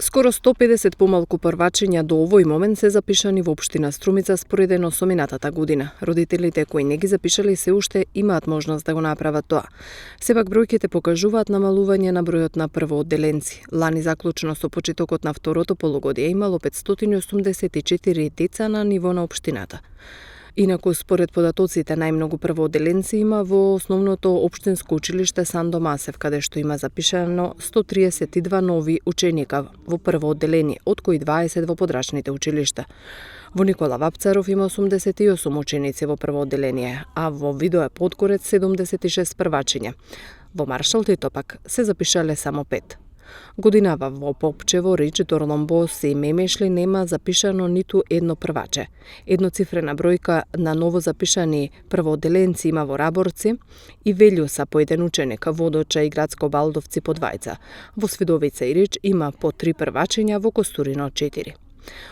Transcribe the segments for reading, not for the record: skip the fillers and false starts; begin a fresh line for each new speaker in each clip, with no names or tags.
Скоро 150 помалку првачиња до овој момент се запишани во општина Струмица споредено со минатата година. Родителите кои не ги запишале се уште имаат можност да го направат тоа. Сепак бројките покажуваат намалување на бројот на првоодделенци. Лани заклучно со почетокот на второто полугодие имало 584 деца на ниво на општината. Инаку, според податоците, најмногу првоодделенци има во основното општинско училиште Сандо Масев, каде што има запишано 132 нови ученика во прво одделение, од кои 20 во подрачните училишта. Во Никола Вапцаров има 88 ученици во прво одделение, а во Видое Подкорец 76 првачиња. Во Маршал Тито пак се запишале само 5. Годинава во Попчево, Рич, Дорломбос и Мемешли нема запишано ниту едно прваче. Едноцифрена бројка на ново запишани првоодделенци има во Раборци и Велјуса по еден ученик, Водоча и Градско Балдовци по двајца. Во Свидовица и Рич има по 3 првачиња, во Костурино 4.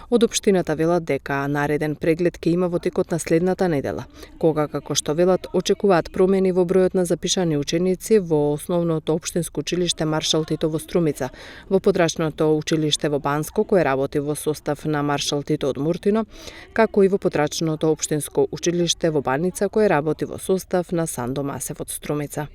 Од општината велат дека нареден преглед ќе има во текот на следната недела, кога, како што велат, очекуваат промени во бројот на запишани ученици во основното општинско училиште Маршал Тито во Струмица, во подрачното училиште во Банско, кое работи во состав на Маршал Тито од Муртино, како и во подрачното општинско училиште во Баница, кое работи во состав на Сандо Масев од Струмица.